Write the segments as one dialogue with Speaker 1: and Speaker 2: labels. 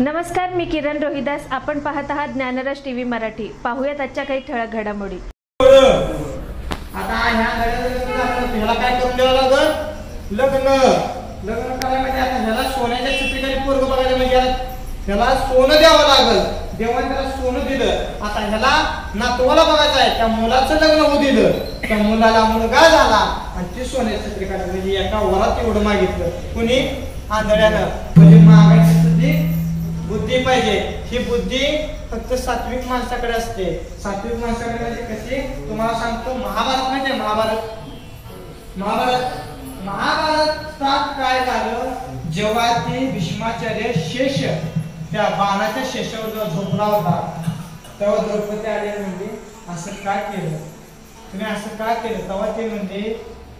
Speaker 1: नमस्कार, मी किरण रोहिदास. आपण पाहत आहात ज्ञानरस टीव्ही मराठी. पाहूयात आजच्या काही ठळक घडामोडी.
Speaker 2: आता ह्या ह्याला काय करून द्यावं लागल? लग्न करायला म्हणजे आता ह्याला सोन्याच्या चित्रिकाने पोरग बघायला म्हणजे ह्याला सोनं द्यावं लागल. देवाने त्याला सोनं दिलं. आता ह्याला नातवाला बघायचं आहे, त्या मुलाचं लग्न होऊ दिलं. त्या मुलाला मुलगा झाला आणि ती सोन्याच्या चित्रिकाने म्हणजे एका वरात एवढं मागितलं. कुणी? आंधळ्यानं. म्हणजे मागायची बुद्धी पाहिजे. ही बुद्धी फक्त सात्विक माणसाकडे असते. सात्विक माणसाकडे म्हणजे कशी? तुम्हाला सांगतो, महाभारत माहिती आहे? महाभारतात काय झालं? जेव्हा ते भीष्माचार्य शेष त्या बाणाच्या शेषावर जेव्हा झोपला होता, तेव्हा द्रौपदी आले म्हणजे असं काय केलं तुम्ही, असं काय केलं? तेव्हा ते म्हणजे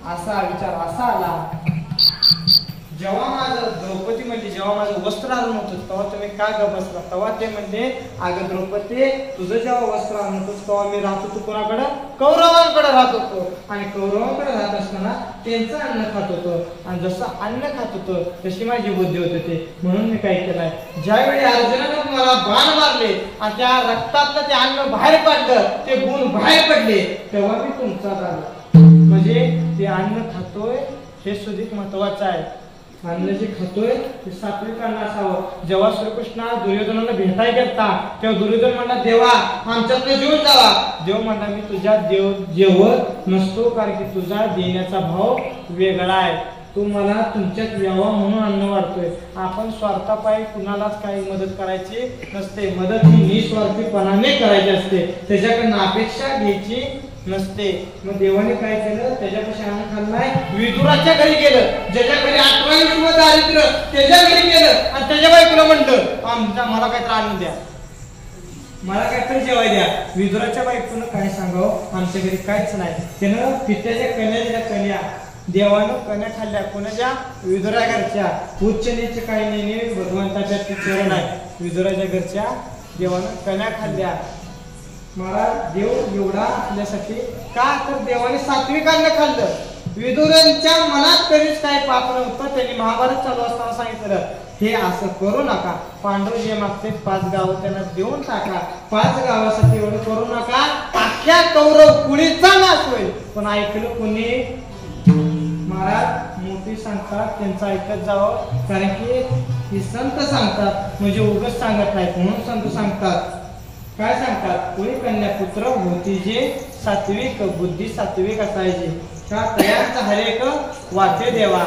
Speaker 2: असा विचार असा आला, जेव्हा माझं द्रौपदी म्हणजे जेव्हा माझं वस्त्र आणून होतं तेव्हा तुम्ही काय ग बसला? तेव्हा ते म्हणजे अगं द्रौपदी, तुझं जेव्हा वस्त्र आणून होतं तेव्हा मी राहत होतो कोणाकडे? कौरवांकडे राहत होतो. आणि कौरवांकडे राहत असताना त्यांचं अन्न खात होतो. आणि जसं अन्न खात होतो तशी माझी बुद्धी होती ते. म्हणून मी काय केलंय, ज्यावेळी अर्जुनानं मला बाण मारले आणि त्या रक्तातलं ते अन्न बाहेर पडलं, ते गुण बाहेर पडले, तेव्हा मी तुमचा झाला. म्हणजे ते अन्न खातोय हे सुद्धा महत्वाचं आहे. अन्न जे खातोय ते सात्विक अन्न असावं. जेव्हा श्रीकृष्ण दुर्योधनाला भेटाय गेलता तेव्हा दुर्योधन म्हणला, देवा आमच्यातनं जेवून जावा. देव म्हणला, मी तुझ्या जेवत नसतो, कारण की तुझा देण्याचा भाव वेगळा आहे. तू मला तुमच्यात यावा म्हणून अन्न वाढतोय. आपण स्वार्थापायी कुणालाच काही मदत करायची नसते. मदत ही निस्वार्थीपणाने करायची असते, त्याच्याकडनं अपेक्षा घ्यायची नसते. मग देवाने काय केलं? त्याच्यापाशी अन्न खाल्लाय, विदुराच्या घरी गेलं. ज्याच्या घरी 28 दारिद्र्य त्याच्या घरी गेलं आणि त्याच्या बायकोला म्हणलं, मला काय आणून द्या, मला काहीतरी जेवाय द्या. विदुराच्या बायकोनं काय सांगावं, आमच्या घरी काहीच नाही. त्यानं पित्याच्या कन्या देवानं कन्या खाल्ल्या. कोणाच्या? विदुरा घरच्या. उच्च नीच काही नाही, भगवंताच्या चरण आहे. विदुराच्या घरच्या देवानं कन्या खाल्ल्या. मला देव एवढा आपल्यासाठी का? तर देवाने सात्विक अन्न खाल्लं. विदुरांच्या मनात कधीच काही पाप नव्हतं. त्यांनी महाभारत चालू असताना सांगितलं, हे असं करू नका. पांडव जे मागते 5 गावं त्यांना देऊन टाका. 5 गावासाठी एवढं करू नका, अख्ख्या कौरव कुळीचा नाश होईल. पण ऐकलं कोणी? महाराज मोठी सांगतात त्यांचं ऐकत जावं, कारण की हे संत सांगतात म्हणजे उगाच सांगत नाहीत. म्हणून संत सांगतात. काय सांगतात? कोणी कन्यापुत्र होती जे सात्विक बुद्धी सात्विक असायची, का तयांचा हरेक वाचे देवा.